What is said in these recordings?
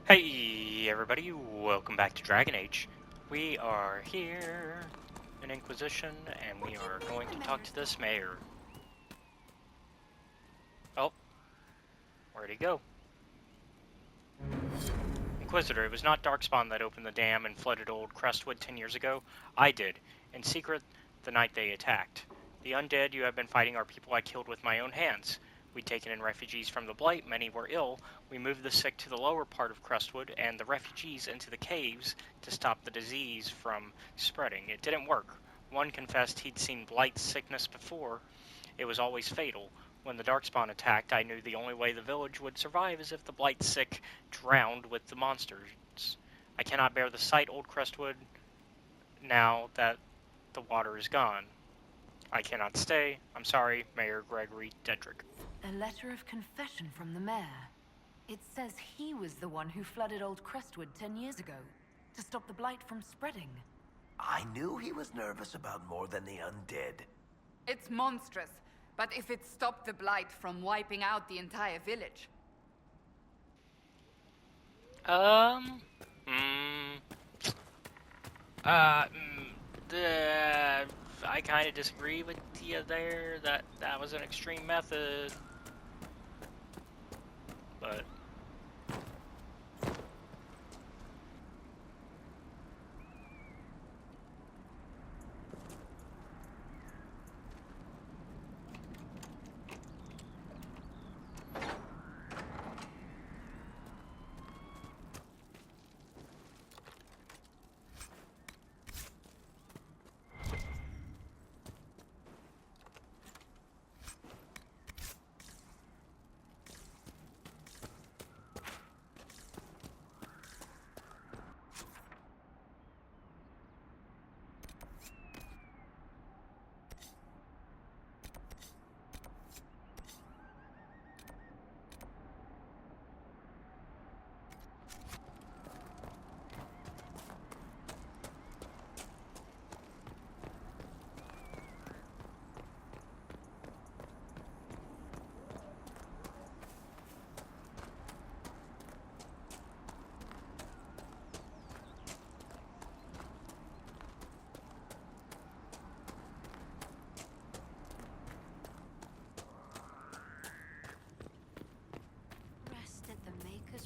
Hey everybody, welcome back to Dragon Age. We are here in Inquisition and we are going to talk to this mayor. Oh, where'd he go? Inquisitor, it was not Darkspawn that opened the dam and flooded old Crestwood 10 years ago. I did, in secret, the night they attacked. The undead you have been fighting are people I killed with my own hands. We'd taken in refugees from the Blight, many were ill. We moved the sick to the lower part of Crestwood and the refugees into the caves to stop the disease from spreading. It didn't work. One confessed he'd seen Blight sickness before. It was always fatal. When the Darkspawn attacked, I knew the only way the village would survive is if the Blight sick drowned with the monsters. I cannot bear the sight, old Crestwood, now that the water is gone. I cannot stay. I'm sorry, Mayor Gregory Dedrick. A letter of confession from the mayor. It says he was the one who flooded old Crestwood 10 years ago, to stop the blight from spreading. I knew he was nervous about more than the undead. It's monstrous, but if it stopped the blight from wiping out the entire village. I kind of disagree with you there. That was an extreme method, but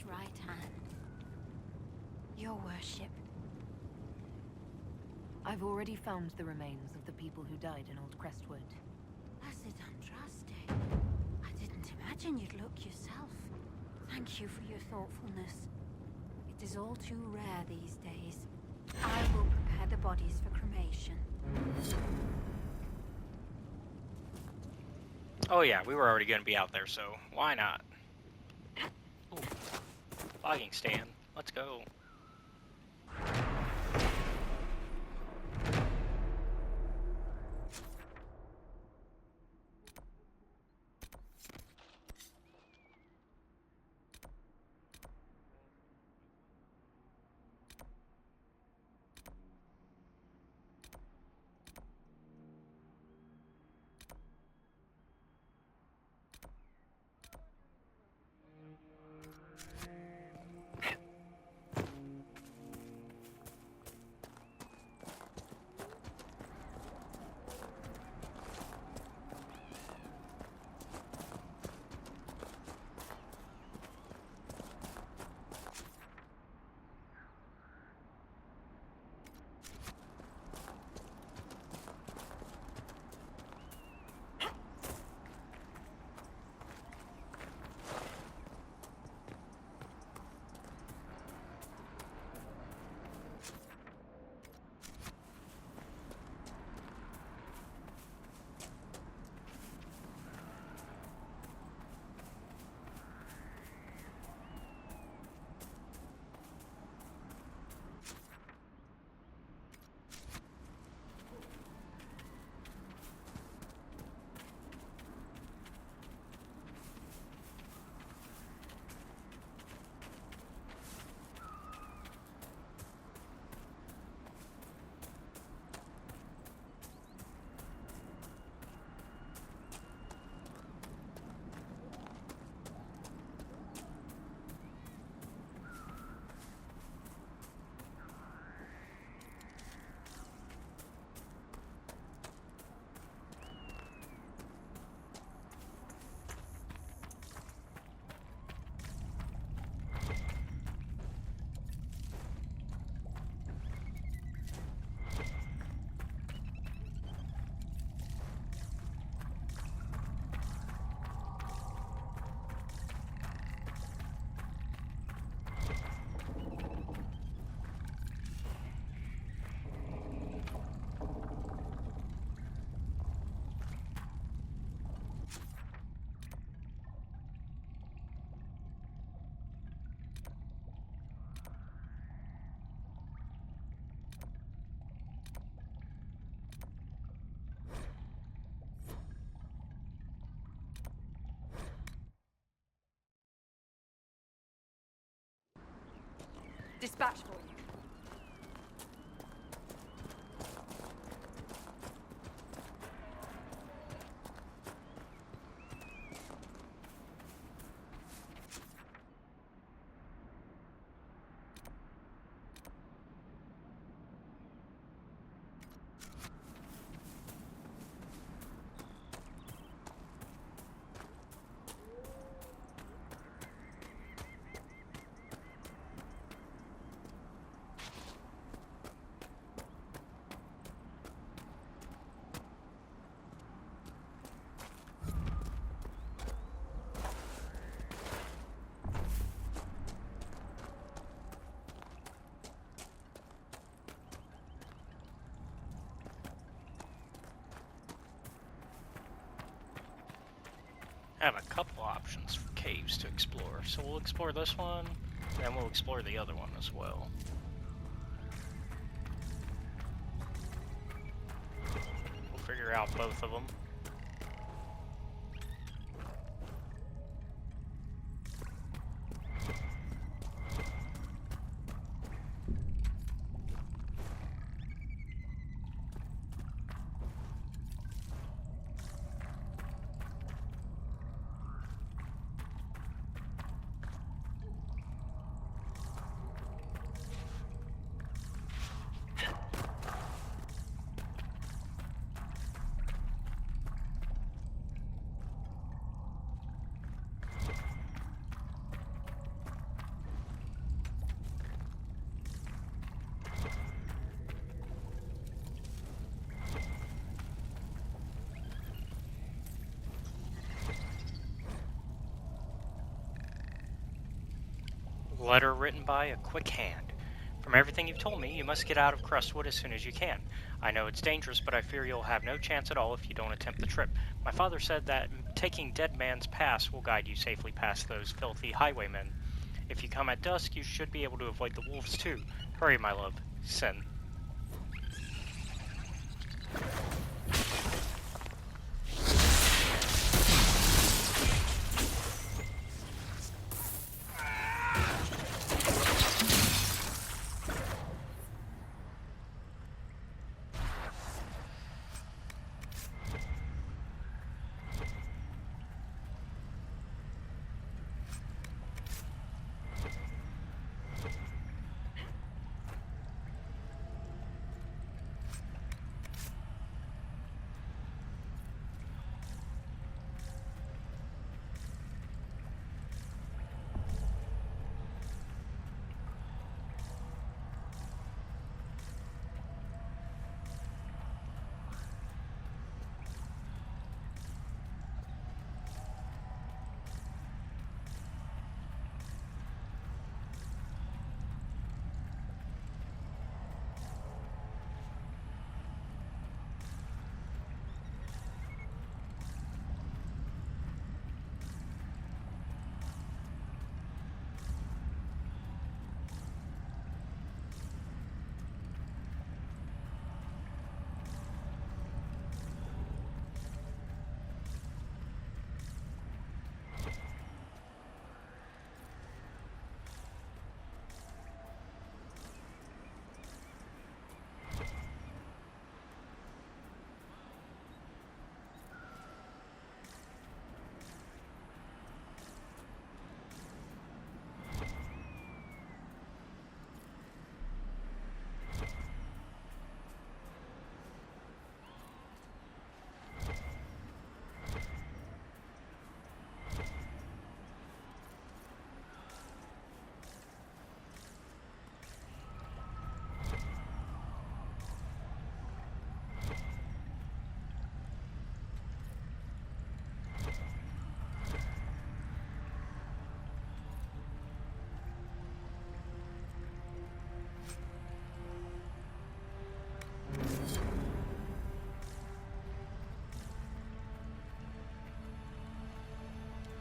Right hand. Your worship. I've already found the remains of the people who died in Old Crestwood. Blessed Andraste. I didn't imagine you'd look yourself. Thank you for your thoughtfulness. It is all too rare these days. I will prepare the bodies for cremation. oh yeah, we were already going to be out there, so why not? Ooh. Logging stand. Let's go. Dispatch for you. I have a couple options for caves to explore, so we'll explore this one, and then we'll explore the other one as well. We'll figure out both of them. Letter written by a quick hand. From everything you've told me, you must get out of Crestwood as soon as you can. I know it's dangerous, but I fear you'll have no chance at all if you don't attempt the trip. My father said that taking Dead Man's Pass will guide you safely past those filthy highwaymen. If you come at dusk, you should be able to avoid the wolves too. Hurry, my love. Sin.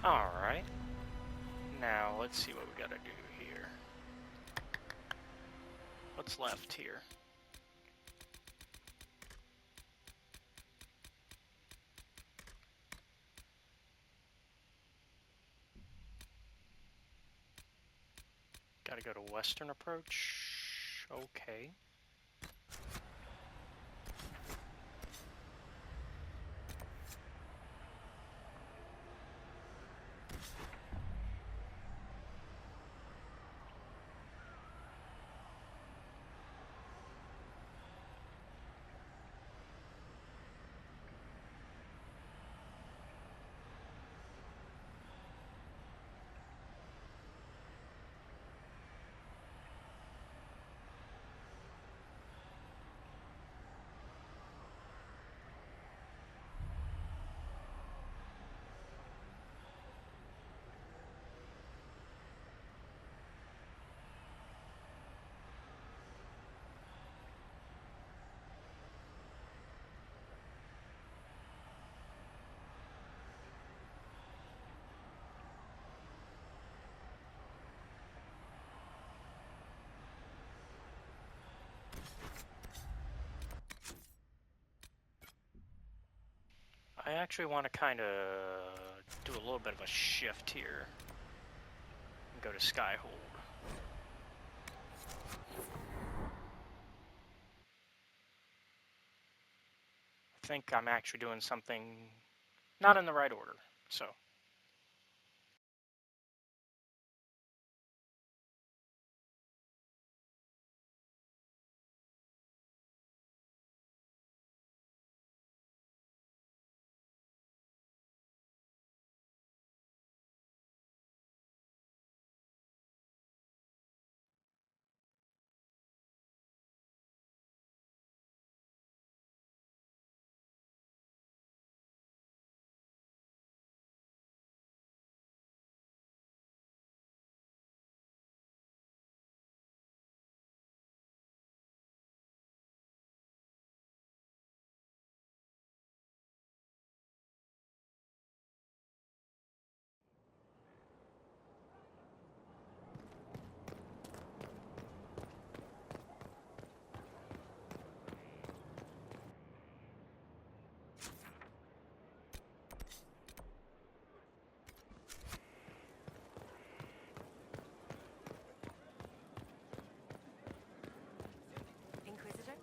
Alright. Now, let's see what we gotta do here. What's left here? Gotta go to western approach. Okay. I actually want to kind of do a little bit of a shift here and go to Skyhold. I think I'm actually doing something not in the right order, so. Inquisitor?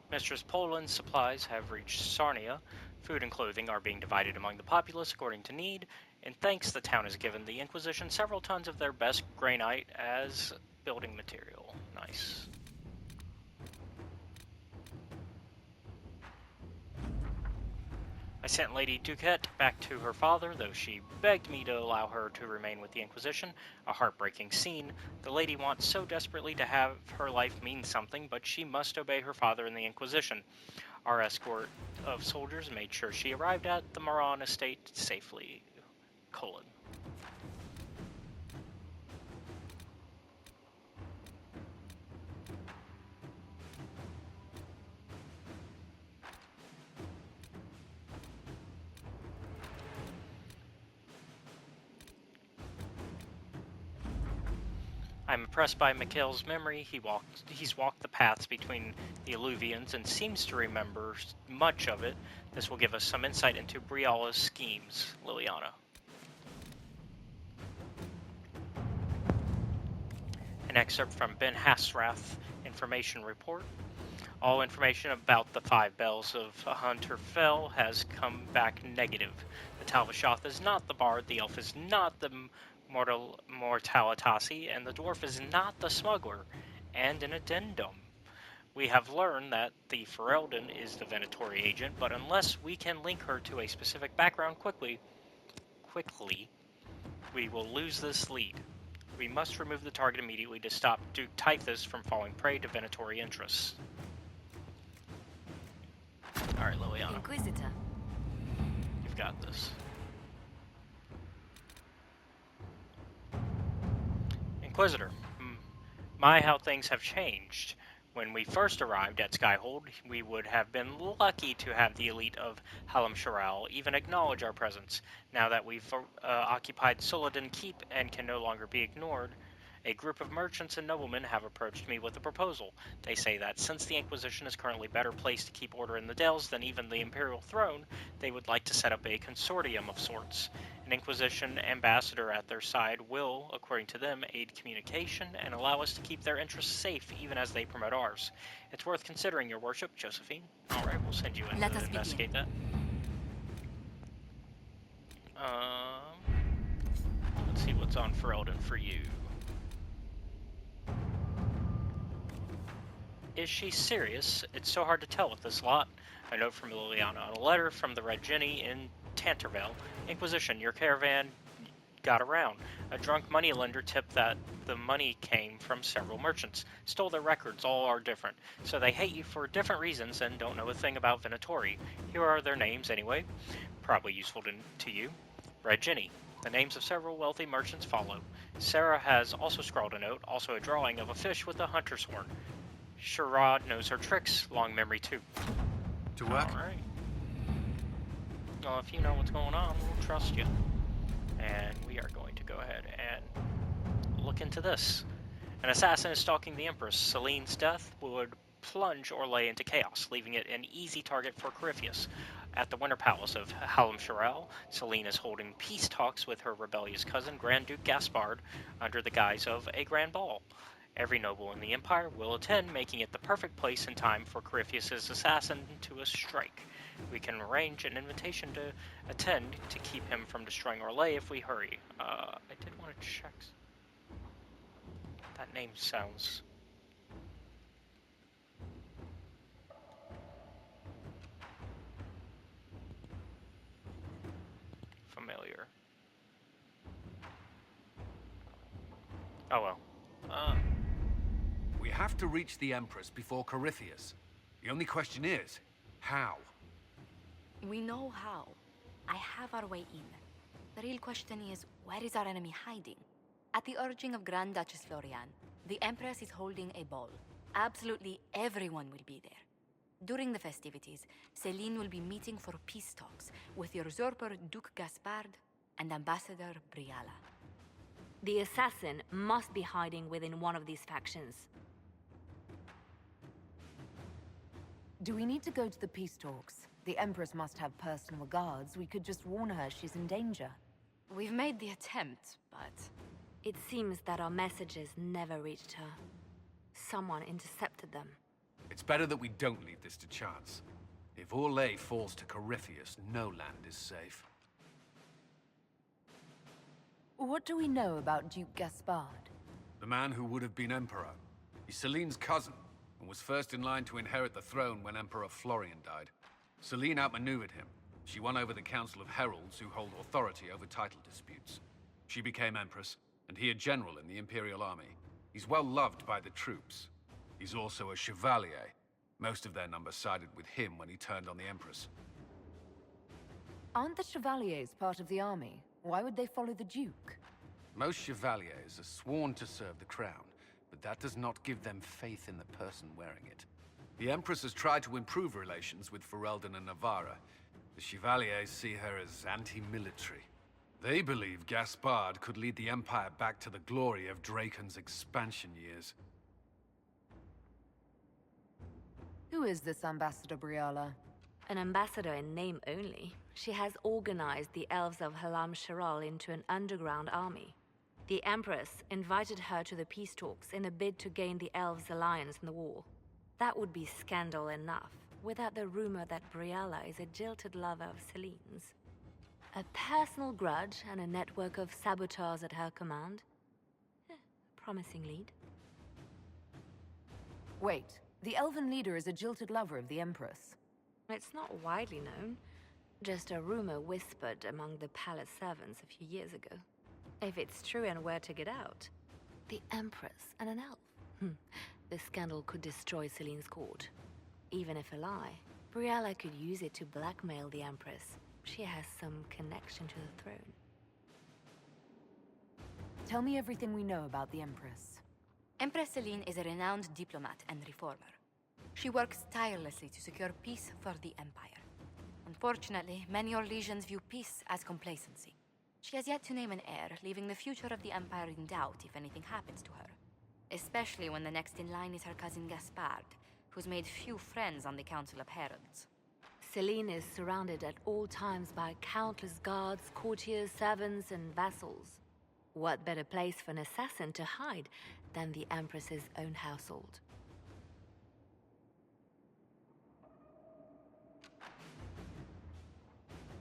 Mistress Poland's supplies have reached Sarnia. Food and clothing are being divided among the populace according to need. In thanks, the town has given the Inquisition several tons of their best granite as building material. Nice. I sent Lady Duquette back to her father, though she begged me to allow her to remain with the Inquisition. A heartbreaking scene. The lady wants so desperately to have her life mean something, but she must obey her father and the Inquisition. Our escort of soldiers made sure she arrived at the Moran estate safely. Colon. I'm impressed by Mikhail's memory. He's walked the paths between the Alluvians and seems to remember much of it. This will give us some insight into Briala's schemes. Liliana. An excerpt from Ben Hasrath information report. All information about the 5 bells of Hunter Fell has come back negative. The Talvishoth is not the bard, the elf is not the Mortalitasi, and the dwarf is not the smuggler. And an addendum. We have learned that the Ferelden is the Venatori agent, but unless we can link her to a specific background quickly, we will lose this lead. We must remove the target immediately to stop Duke Typhus from falling prey to Venatori interests. Alright, Liliana. Inquisitor. You've got this. Inquisitor. My, how things have changed. When we first arrived at Skyhold, we would have been lucky to have the elite of Halam Sharal even acknowledge our presence. Now that we've occupied Soladin Keep and can no longer be ignored, a group of merchants and noblemen have approached me with a proposal. They say that since the Inquisition is currently better placed to keep order in the Dells than even the Imperial throne, they would like to set up a consortium of sorts. An Inquisition ambassador at their side will, according to them, aid communication and allow us to keep their interests safe even as they promote ours. It's worth considering, your worship, Josephine. Alright, we'll send you in Let to us investigate that. Let's see what's on Ferelden for you. Is she serious? It's so hard to tell with this lot. A note from Liliana, a letter from the Red Jenny in Tanterville. Inquisition, your caravan got around. A drunk moneylender tipped that the money came from several merchants. Stole their records, all are different. So they hate you for different reasons and don't know a thing about Venatori. Here are their names anyway. Probably useful to you. Red Jenny. The names of several wealthy merchants follow. Sarah has also scrawled a note, also a drawing of a fish with a hunter's horn. Sherrod knows her tricks, long memory too. To work? Alright. Well, if you know what's going on, we'll trust you. And we are going to go ahead and look into this. An assassin is stalking the Empress. Celene's death would plunge Orlais into chaos, leaving it an easy target for Corypheus. At the Winter Palace of Halam Sharal, Celene is holding peace talks with her rebellious cousin, Grand Duke Gaspard, under the guise of a grand ball. Every noble in the Empire will attend, making it the perfect place and time for Corypheus' assassin to strike. We can arrange an invitation to attend to keep him from destroying Orlais if we hurry. I did want to check. That name sounds familiar. Oh well. We have to reach the Empress before Corypheus. The only question is, how? We know how. I have our way in. The real question is, where is our enemy hiding? At the urging of Grand Duchess Florian, the Empress is holding a ball. Absolutely everyone will be there. During the festivities, Celene will be meeting for peace talks with the usurper Duke Gaspard and Ambassador Briala. The assassin must be hiding within one of these factions. Do we need to go to the peace talks? The Empress must have personal guards. We could just warn her she's in danger. We've made the attempt, but... It seems that our messages never reached her. Someone intercepted them. It's better that we don't leave this to chance. If Orlais falls to Corypheus, no land is safe. What do we know about Duke Gaspard? The man who would have been Emperor. He's Celene's cousin, and was first in line to inherit the throne when Emperor Florian died. Celene outmaneuvered him. She won over the Council of Heralds, who hold authority over title disputes. She became Empress, and he a general in the Imperial Army. He's well loved by the troops. He's also a Chevalier. Most of their number sided with him when he turned on the Empress. Aren't the Chevaliers part of the army? Why would they follow the Duke? Most Chevaliers are sworn to serve the crown, but that does not give them faith in the person wearing it. The Empress has tried to improve relations with Ferelden and Navarra. The Chevaliers see her as anti-military. They believe Gaspard could lead the Empire back to the glory of Draken's expansion years. Who is this Ambassador Briala? An ambassador in name only. She has organized the elves of Halam Sharal into an underground army. The Empress invited her to the peace talks in a bid to gain the elves' alliance in the war. That would be scandal enough, without the rumor that Briala is a jilted lover of Celene's. A personal grudge and a network of saboteurs at her command. Promising lead. Wait, the elven leader is a jilted lover of the Empress. It's not widely known. Just a rumor whispered among the palace servants a few years ago. If it's true and were to get out, the Empress and an elf. The scandal could destroy Celene's court. Even if a lie, Briala could use it to blackmail the Empress. She has some connection to the throne. Tell me everything we know about the Empress. Empress Celene is a renowned diplomat and reformer. She works tirelessly to secure peace for the Empire. Unfortunately, many Orlesians view peace as complacency. She has yet to name an heir, leaving the future of the Empire in doubt if anything happens to her. Especially when the next in line is her cousin Gaspard, who's made few friends on the Council of Heralds. Celene is surrounded at all times by countless guards, courtiers, servants, and vassals. What better place for an assassin to hide than the Empress's own household?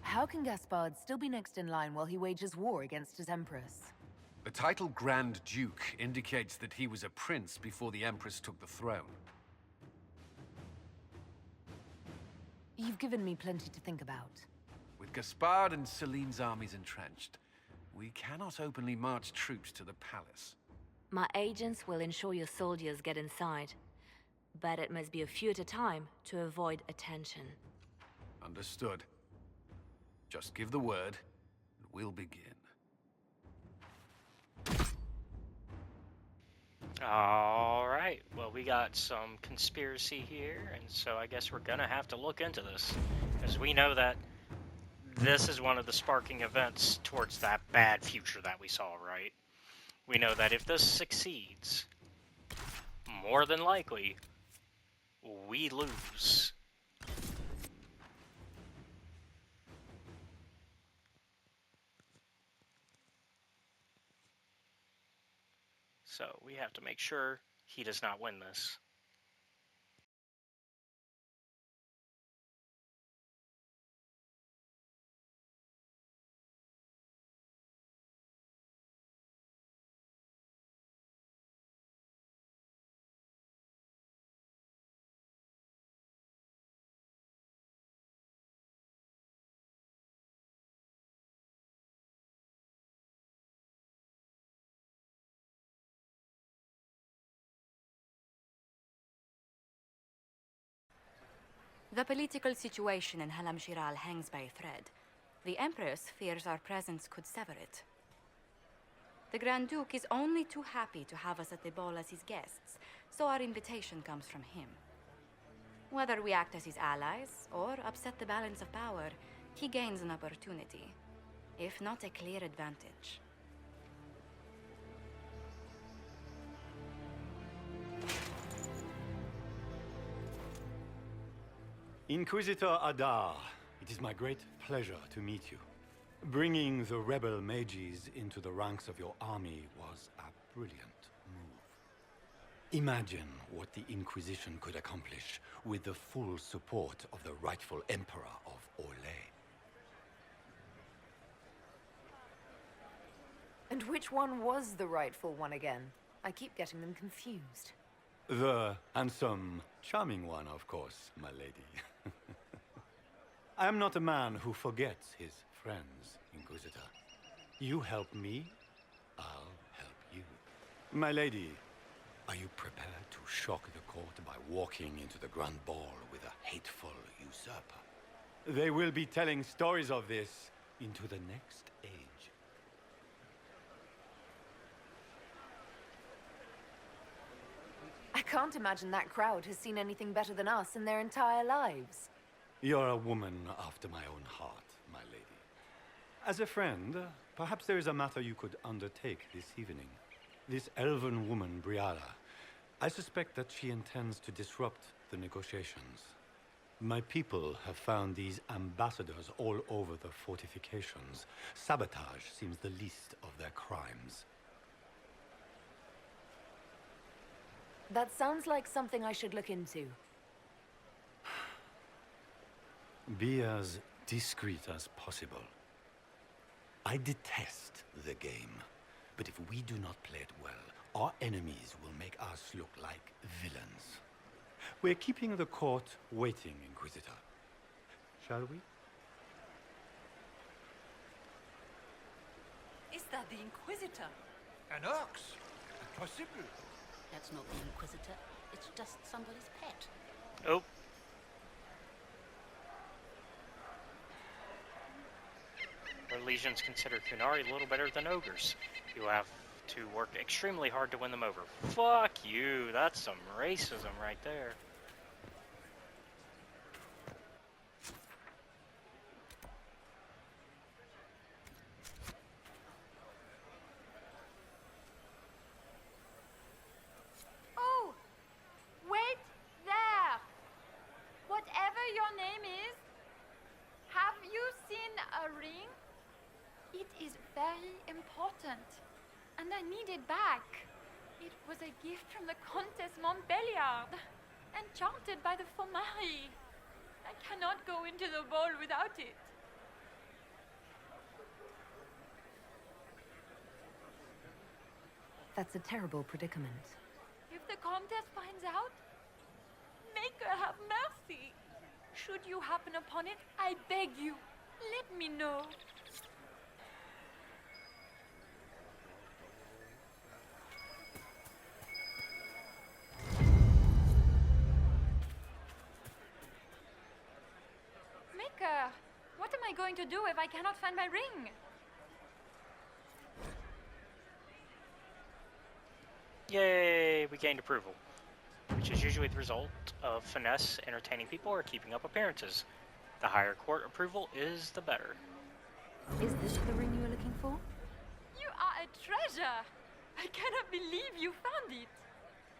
How can Gaspard still be next in line while he wages war against his Empress? The title Grand Duke indicates that he was a prince before the Empress took the throne. You've given me plenty to think about. With Gaspard and Celene's armies entrenched, we cannot openly march troops to the palace. My agents will ensure your soldiers get inside, but it must be a few at a time to avoid attention. Understood. Just give the word, and we'll begin. Alright, well, we got some conspiracy here, and so I guess we're gonna have to look into this. Because we know that this is one of the sparking events towards that bad future that we saw, right? We know that if this succeeds, more than likely, we lose. So we have to make sure he does not win this. The political situation in Halam Shiral hangs by a thread. The Empress fears our presence could sever it. The Grand Duke is only too happy to have us at the ball as his guests, so our invitation comes from him. Whether we act as his allies or upset the balance of power, he gains an opportunity, if not a clear advantage. Inquisitor Adar, it is my great pleasure to meet you. Bringing the rebel mages into the ranks of your army was a brilliant move. Imagine what the Inquisition could accomplish with the full support of the rightful Emperor of Orlais. And which one was the rightful one again? I keep getting them confused. The handsome, charming one, of course, my lady. I am not a man who forgets his friends, Inquisitor. You help me, I'll help you. My lady, are you prepared to shock the court by walking into the Grand Ball with a hateful usurper? They will be telling stories of this into the next age. I can't imagine that crowd has seen anything better than us in their entire lives. You're a woman after my own heart, my lady. As a friend, perhaps there is a matter you could undertake this evening. This elven woman, Briala, I suspect that she intends to disrupt the negotiations. My people have found these ambassadors all over the fortifications. Sabotage seems the least of their crimes. That sounds like something I should look into. Be as discreet as possible. I detest the game, but if we do not play it well, our enemies will make us look like villains. We're keeping the court waiting, Inquisitor. Shall we? Is that the Inquisitor? An ox? Impossible. That's not the Inquisitor. It's just somebody's pet. Oh. Our legions consider Kunari a little better than ogres. You have to work extremely hard to win them over. Fuck you, that's some racism right there. Oh! Wait there! Whatever your name is, have you seen a ring? It is very important, and I need it back. It was a gift from the Countess Montbelliard, enchanted by the Fomari. I cannot go into the ball without it. That's a terrible predicament. If the Countess finds out, make her have mercy. Should you happen upon it, I beg you, let me know. Maker, what am I going to do if I cannot find my ring? Yay, we gained approval, which is usually the result of finesse, entertaining people, or keeping up appearances. The higher court approval is the better. Is this the ring you were looking for? You are a treasure! I cannot believe you found it!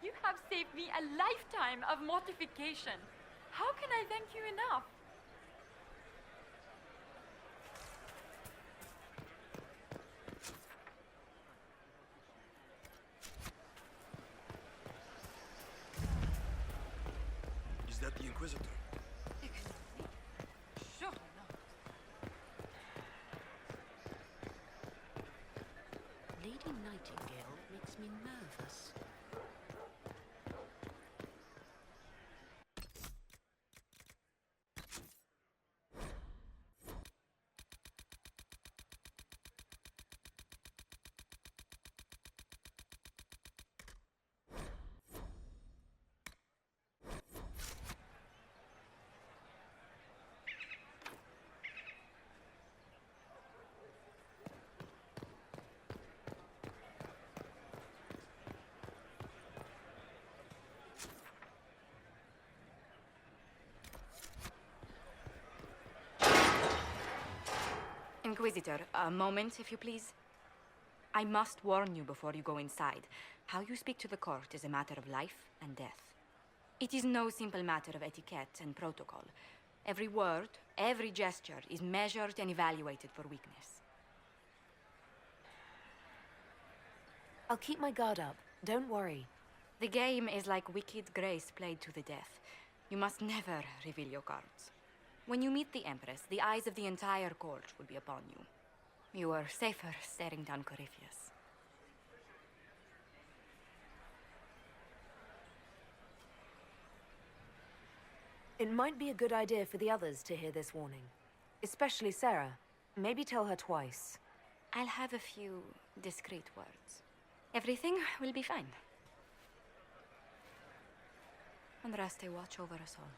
You have saved me a lifetime of mortification. How can I thank you enough? Is that the Inquisitor? Sure not. Lady Nightingale makes me nervous. Inquisitor, a moment, if you please. I must warn you before you go inside. How you speak to the court is a matter of life and death. It is no simple matter of etiquette and protocol. Every word, every gesture is measured and evaluated for weakness. I'll keep my guard up. Don't worry. The game is like Wicked Grace played to the death. You must never reveal your cards. When you meet the Empress, the eyes of the entire court will be upon you. You are safer staring down Corypheus. It might be a good idea for the others to hear this warning. Especially Sarah. Maybe tell her twice. I'll have a few discreet words. Everything will be fine. Andraste, watch over us all.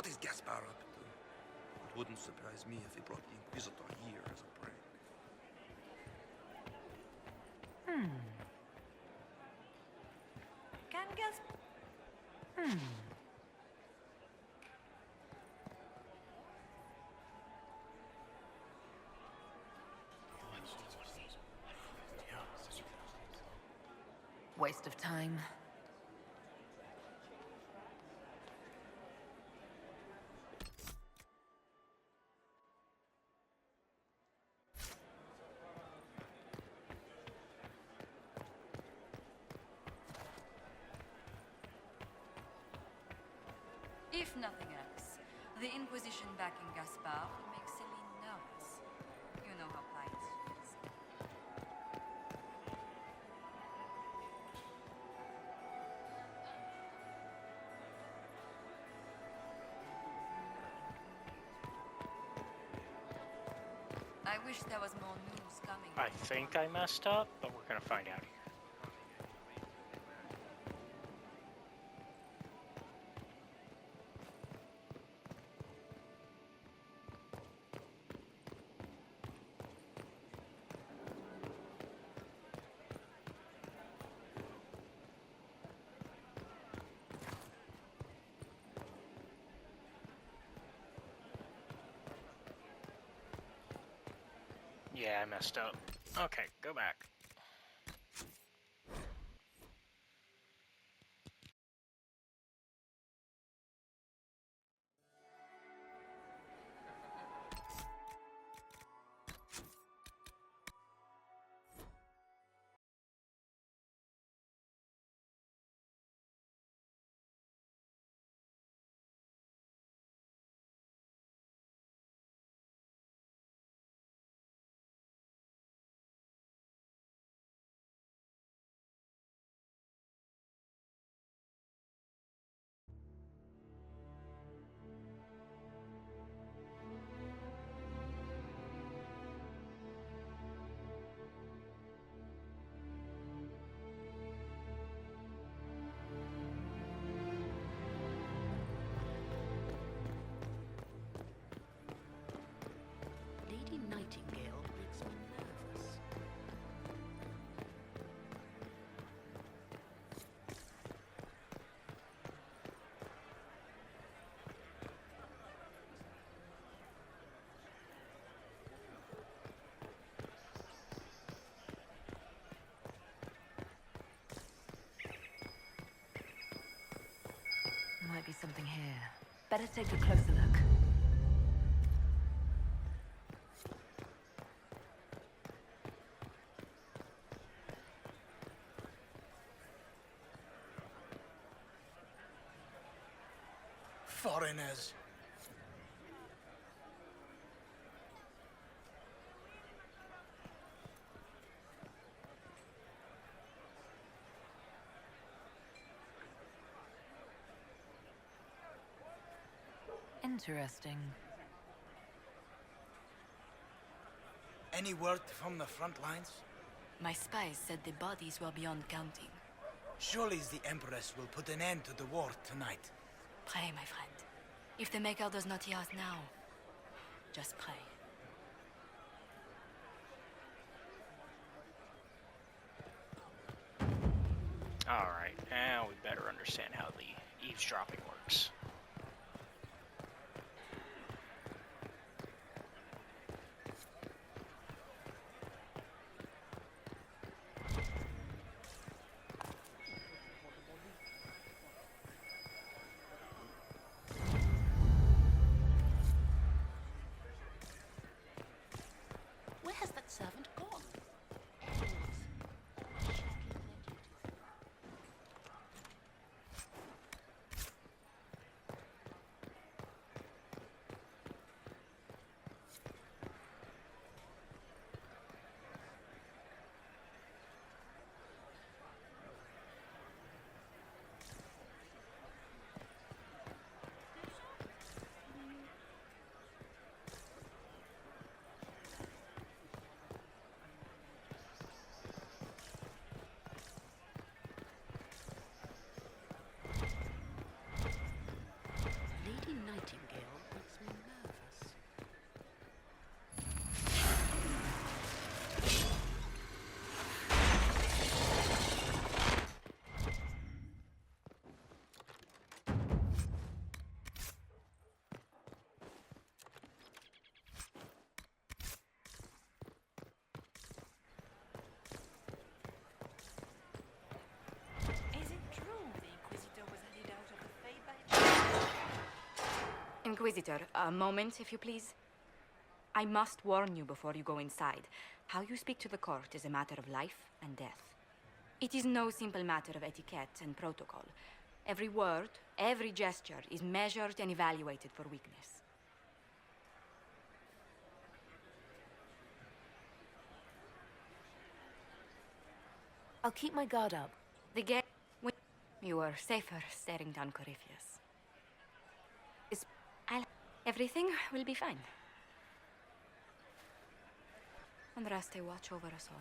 What is Gaspar up to? It wouldn't surprise me if he brought the Inquisitor here as a prank. Can Gaspar... Waste of time. If nothing else, the Inquisition backing Gaspar will make Celene nervous. You know how plight she is. I wish there was more news coming. I think I messed up, but we're gonna find out here. Yeah, I messed up. Okay, go back. Lady Nightingale makes me nervous. Might be something here. Better take a closer look. Foreigners. Interesting. Any word from the front lines? My spies said the bodies were beyond counting. Surely the Empress will put an end to the war tonight. Pray, my friend. If the Maker does not hear us now, just pray. Alright, now we better understand how the eavesdropping works. Where has that servant gone? Inquisitor, a moment, if you please. I must warn you before you go inside. How you speak to the court is a matter of life and death. It is no simple matter of etiquette and protocol. Every word, every gesture is measured and evaluated for weakness. I'll keep my guard up. The gate... You are safer staring down Corypheus. Everything will be fine. And rest a watch over us all.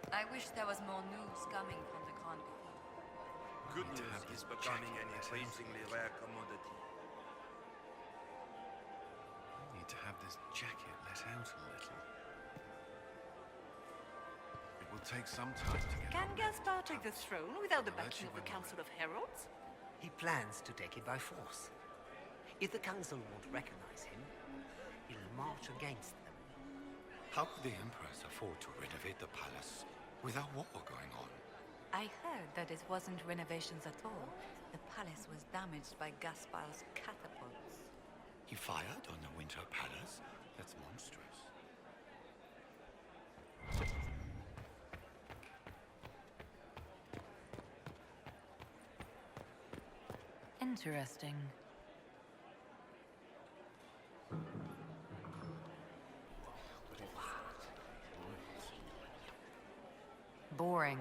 I wish there was more news coming from the Grand Cathedral. Good news is becoming an increasingly rare commodity. I need to have this jacket let out a little. It will take some time to get... Can Gaspar take the throne without the backing of the Council of Heralds? He plans to take it by force. If the council won't recognize him, he'll march against them. How could the Empress afford to renovate the palace without war going on? I heard that it wasn't renovations at all. The palace was damaged by Gaspar's catapults. He fired on the Winter Palace? That's monstrous. Interesting. Boring.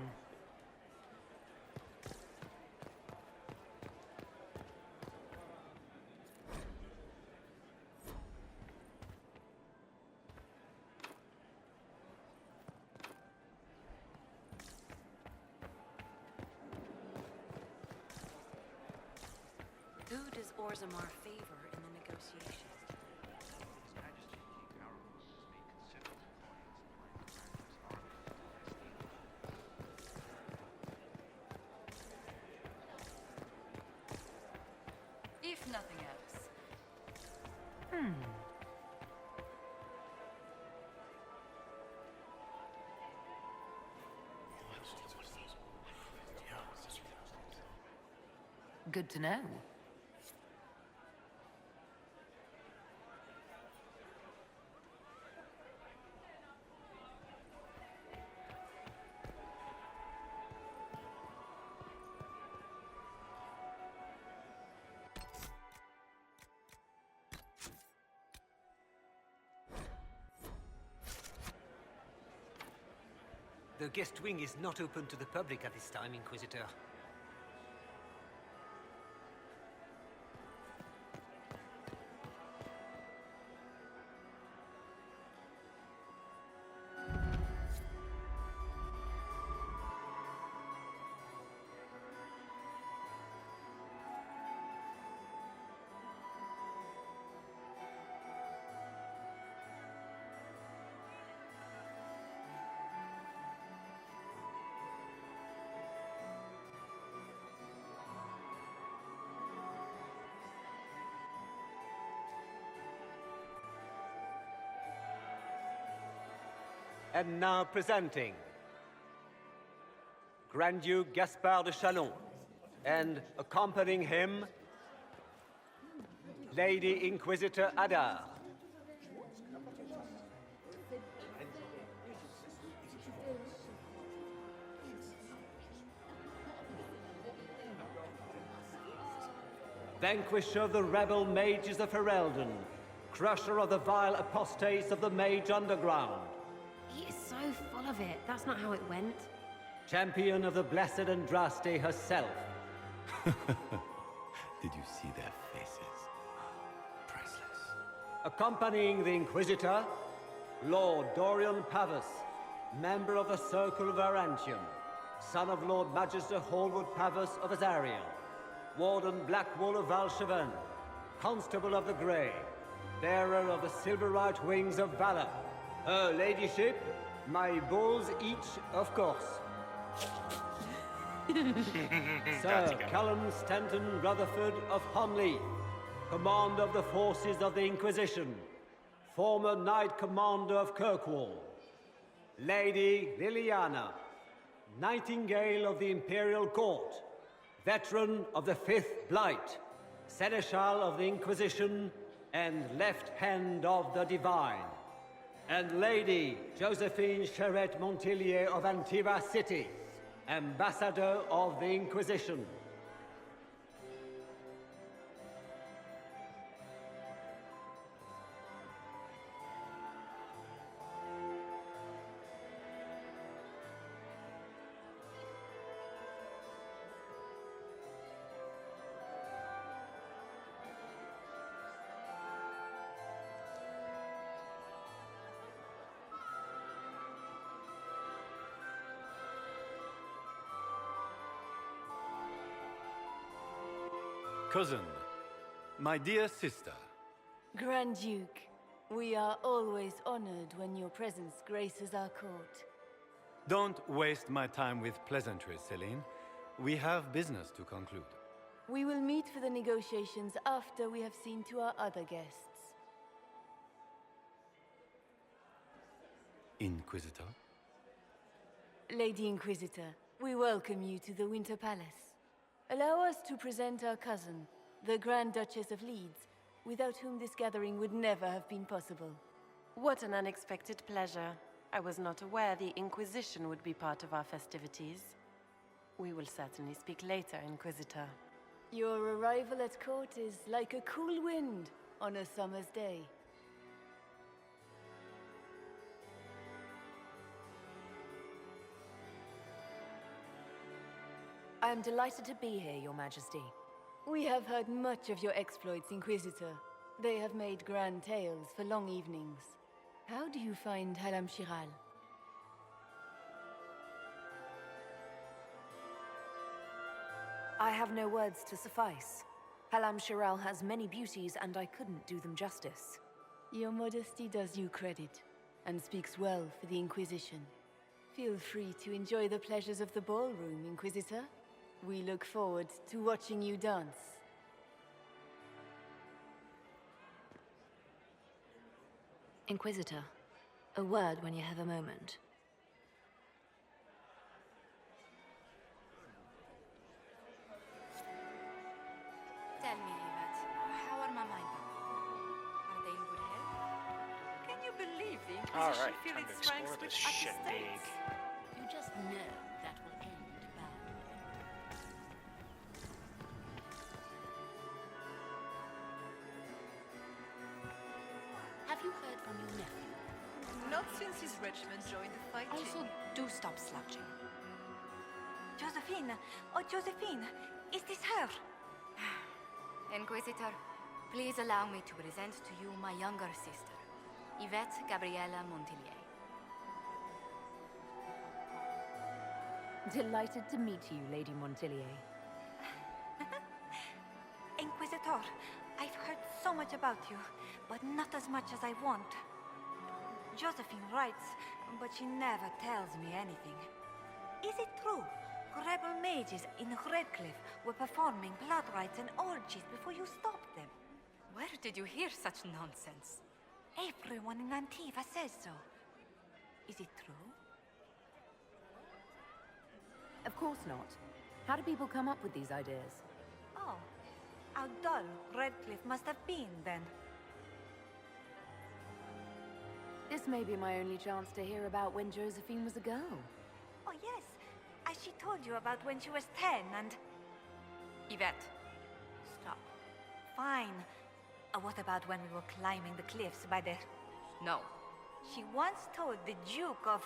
Who does Orzammar favor in the negotiations? If nothing else. Good to know. The guest wing is not open to the public at this time, Inquisitor. And now presenting Grand Duke Gaspard de Chalon, and accompanying him, Lady Inquisitor Adar. Vanquisher of the rebel mages of Ferelden, crusher of the vile apostates of the Mage Underground. He is so full of it. That's not how it went. champion of the Blessed Andraste herself. Did you see their faces? Priceless. Accompanying the Inquisitor, Lord Dorian Pavus, member of the Circle of Arantium, son of Lord Magister Hallwood Pavus of Azariel, Warden Blackwall of Valcheven, Constable of the Grey, bearer of the Silverite Wings of Valor, Her Ladyship, my bulls each, of course. Sir Callum Stanton Rutherford of Honley, Commander of the Forces of the Inquisition, former Knight Commander of Kirkwall. Lady Liliana, Nightingale of the Imperial Court, veteran of the Fifth Blight, Seneschal of the Inquisition, and Left Hand of the Divine. And Lady Josephine Charette Montillier of Antiva City, Ambassador of the Inquisition. Cousin, my dear sister. Grand Duke, we are always honored when your presence graces our court. Don't waste my time with pleasantries, Celene. We have business to conclude. We will meet for the negotiations after we have seen to our other guests. Inquisitor? Lady Inquisitor, we welcome you to the Winter Palace. Allow us to present our cousin, the Grand Duchess of Leeds, without whom this gathering would never have been possible. What an unexpected pleasure. I was not aware the Inquisition would be part of our festivities. We will certainly speak later, Inquisitor. Your arrival at court is like a cool wind on a summer's day. I am delighted to be here, Your Majesty. We have heard much of your exploits, Inquisitor. They have made grand tales for long evenings. How do you find Halam Shiral? I have no words to suffice. Halam Shiral has many beauties, and I couldn't do them justice. Your modesty does you credit, and speaks well for the Inquisition. Feel free to enjoy the pleasures of the ballroom, Inquisitor. We look forward to watching you dance. Inquisitor, a word when you have a moment. Tell me, Yvette, how are my mind? Are they in good health? Can you believe the Inquisition Alright, feel time to its ranks explore with this shit big. attestates? You just know that will end badly. Have you heard from your nephew? Not since his regiment joined the fight. Also, do stop slouching. Josephine! Oh, Josephine! Is this her? Inquisitor, please allow me to present to you my younger sister, Yvette Gabriella Montillier. Delighted to meet you, Lady Montillier. Inquisitor, I've heard so much about you, but not as much as I want. Josephine writes, but she never tells me anything. Is it true? Rebel mages in Redcliffe were performing blood rites and orgies before you stopped them. Where did you hear such nonsense? Everyone in Antiva says so. Is it true? Of course not. How do people come up with these ideas? Oh, how dull Redcliffe must have been then. This may be my only chance to hear about when Josephine was a girl. Oh yes, as she told you about when she was 10 and... Yvette. Stop. Fine. What about when we were climbing the cliffs by the... No. She once told the Duke of...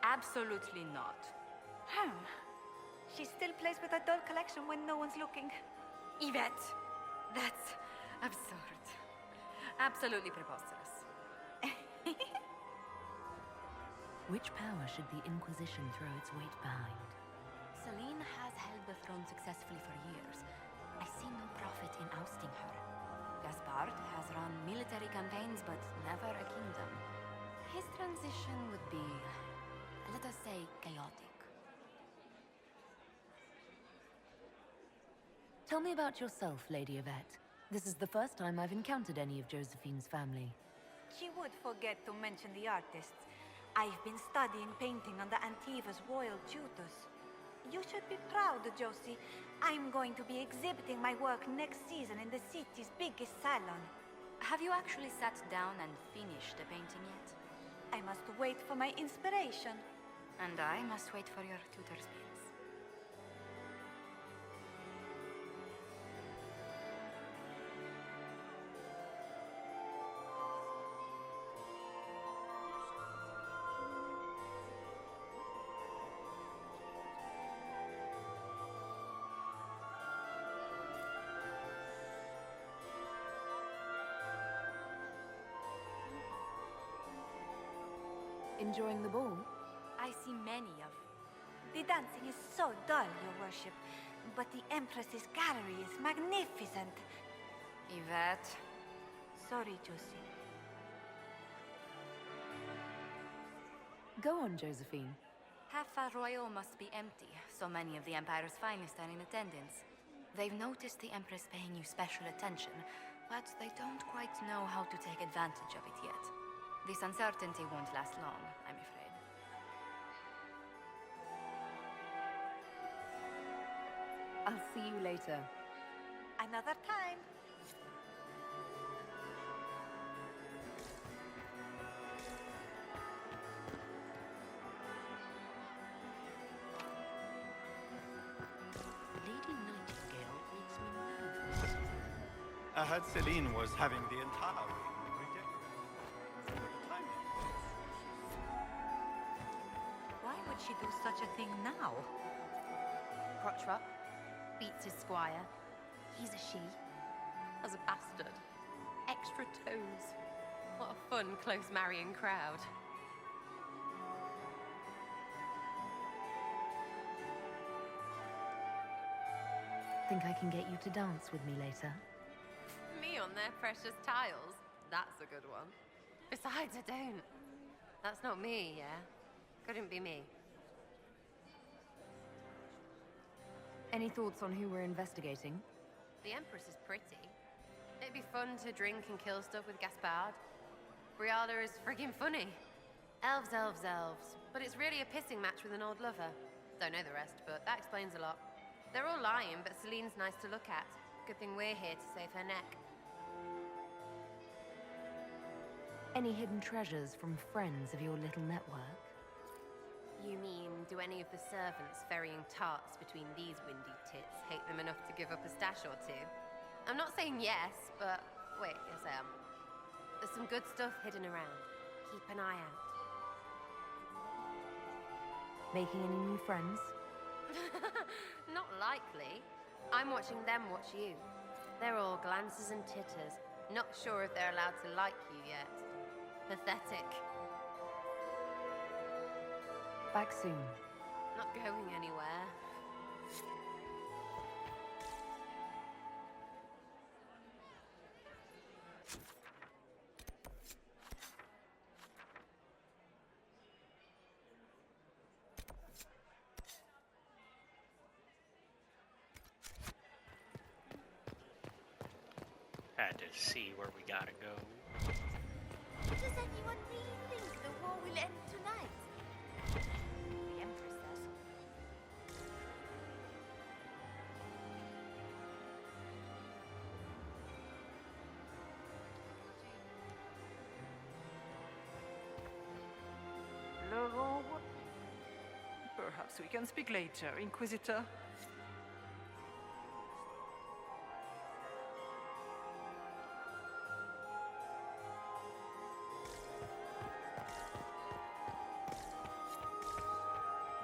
Absolutely not. She still plays with her doll collection when no one's looking. Yvette! That's absurd. Absolutely preposterous. Which power should the Inquisition throw its weight behind? Celene has held the throne successfully for years. I see no profit in ousting her. Gaspard has run military campaigns, but never a kingdom. His transition would be, let us say, chaotic. Tell me about yourself, Lady Yvette. This is the first time I've encountered any of Josephine's family. She would forget to mention the artists. I've been studying painting under Antiva's royal tutors. You should be proud, Josie. I'm going to be exhibiting my work next season in the city's biggest salon. Have you actually sat down and finished the painting yet? I must wait for my inspiration. And I must wait for your tutor's bills. Enjoying the ball? I see many of. The dancing is so dull, Your Worship. But the Empress's gallery is magnificent. Yvette. Sorry, Josie. Go on, Josephine. Half Royal must be empty. So many of the Empire's finest are in attendance. They've noticed the Empress paying you special attention, but they don't quite know how to take advantage of it yet. This uncertainty won't last long, I'm afraid. I'll see you later. Another time. Lady Nightingale makes me nervous. I heard Celene was having the entire wing redecorated. Why would she do such a thing now? Crotchrup beats his squire. He's a she. As a bastard. Extra toes. What a fun, close marrying crowd. Think I can get you to dance with me later? Me on their precious tiles? That's a good one. Besides, I don't. That's not me, yeah? Couldn't be me. Any thoughts on who we're investigating? The Empress is pretty. It'd be fun to drink and kill stuff with Gaspard. Briala is friggin' funny. Elves, elves, elves. But it's really a pissing match with an old lover. Don't know the rest, but that explains a lot. They're all lying, but Celene's nice to look at. Good thing we're here to save her neck. Any hidden treasures from friends of your little network? You mean, do any of the servants ferrying tarts between these windy tits hate them enough to give up a stash or two? I'm not saying yes, but wait, yes I am. There's some good stuff hidden around. Keep an eye out. Making any new friends? Not likely. I'm watching them watch you. They're all glances and titters. Not sure if they're allowed to like you yet. Pathetic. Back soon. Not going anywhere. Had to see where we gotta go. Does anyone really think the war will end tonight? The Empress does. Perhaps we can speak later, Inquisitor.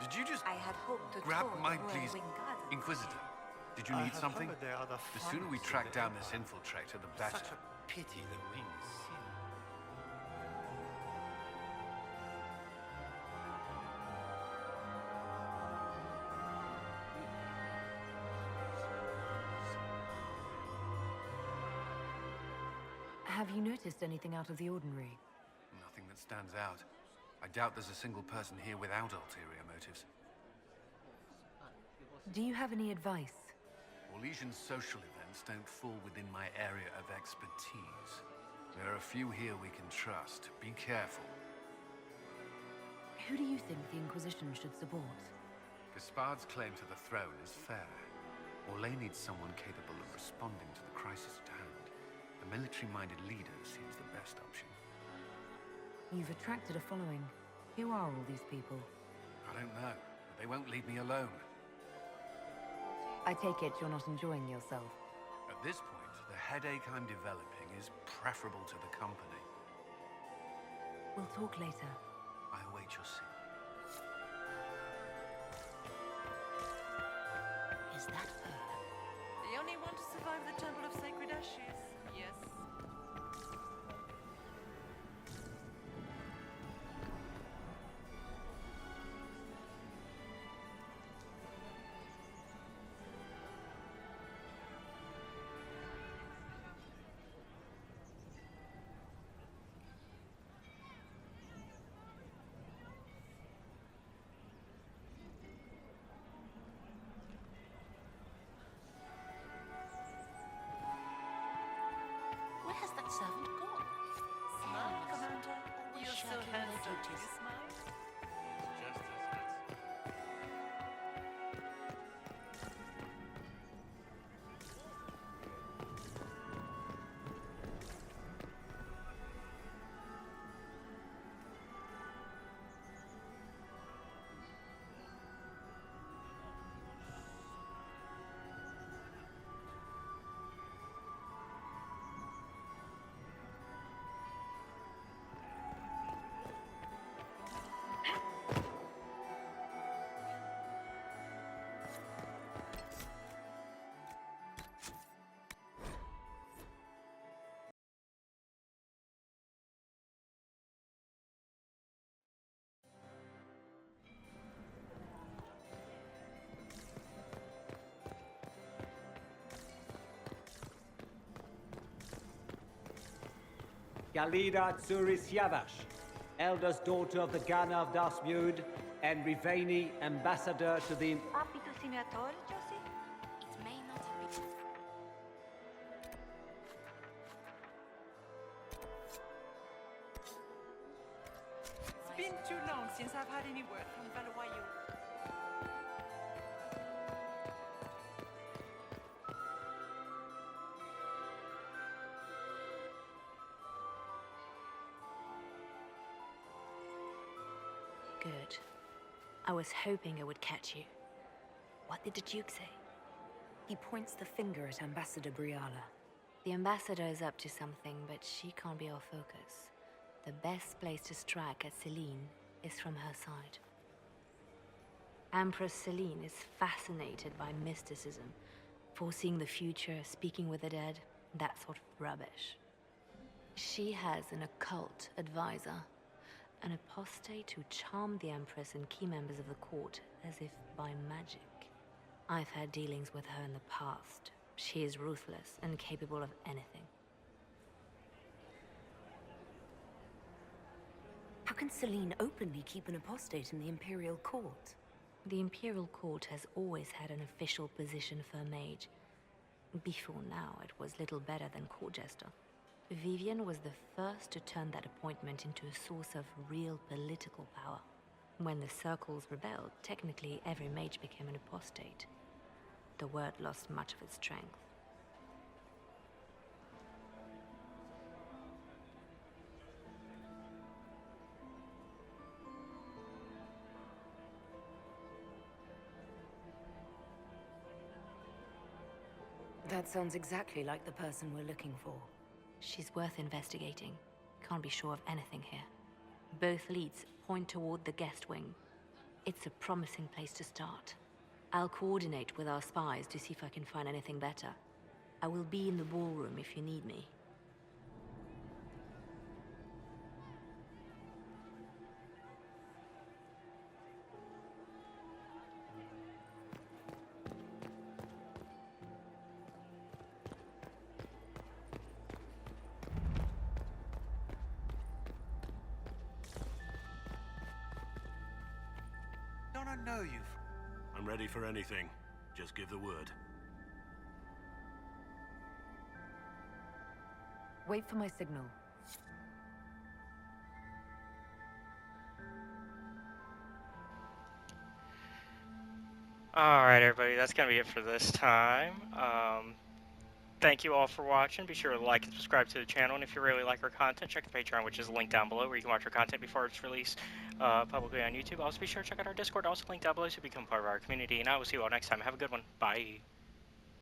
Did Did you just I had hoped to grab tour my the Royal please, Wing Gardens. Inquisitor? Did you I need have something? heard they are the The sooner we finest track in the down this Empire. infiltrator, the better. Such a pity the wings seem. Have you noticed anything out of the ordinary? Nothing that stands out. I doubt there's a single person here without ulterior motives. Do you have any advice? Orlesian social events don't fall within my area of expertise. There are a few here we can trust. Be careful. Who do you think the Inquisition should support? Gaspard's claim to the throne is fair. Orlais needs someone capable of responding to the crisis at hand. A military-minded leader seems the best option. You've attracted a following. Who are all these people? I don't know, but they won't leave me alone. I take it you're not enjoying yourself. At this point, the headache I'm developing is preferable to the company. We'll talk later. I await your signal. Is that her? The only one to survive the Temple of Sacred Ashes, yes. Where has that servant gone? Smile, Elves, Commander. always You're so shirking their handsome. You duties. smile? Just as handsome. Galida Tsuris Yavash, eldest daughter of the Ghana of Dasmud, and Riveni, ambassador to the... Happy to see me at all, Josie? It may not have been. It's been too long since I've had any word from Valois. Good. I was hoping it would catch you. What did the Duke say? He points the finger at Ambassador Briala. The ambassador is up to something, but she can't be our focus. The best place to strike at Celene is from her side. Empress Celene is fascinated by mysticism, foreseeing the future, speaking with the dead, that sort of rubbish. She has an occult advisor, an apostate who charmed the Empress and key members of the court as if by magic. I've had dealings with her in the past. She is ruthless and capable of anything. How can Celene openly keep an apostate in the Imperial Court? The Imperial Court has always had an official position for a mage. Before now, it was little better than court jester. Vivian was the first to turn that appointment into a source of real political power. When the circles rebelled, technically every mage became an apostate. The word lost much of its strength. That sounds exactly like the person we're looking for. She's worth investigating. Can't be sure of anything here. Both leads point toward the guest wing. It's a promising place to start. I'll coordinate with our spies to see if I can find anything better. I will be in the ballroom if you need me. Don't I know you? I'm ready for anything. Just give the word. Wait for my signal. Alright, everybody, that's going to be it for this time. Thank you all for watching. Be sure to like and subscribe to the channel, and if you really like our content, check the Patreon, which is linked down below, where you can watch our content before it's released publicly on YouTube. Also, be sure to check out our Discord, also linked down below, so become part of our community, and I will see you all next time. Have a good one. Bye.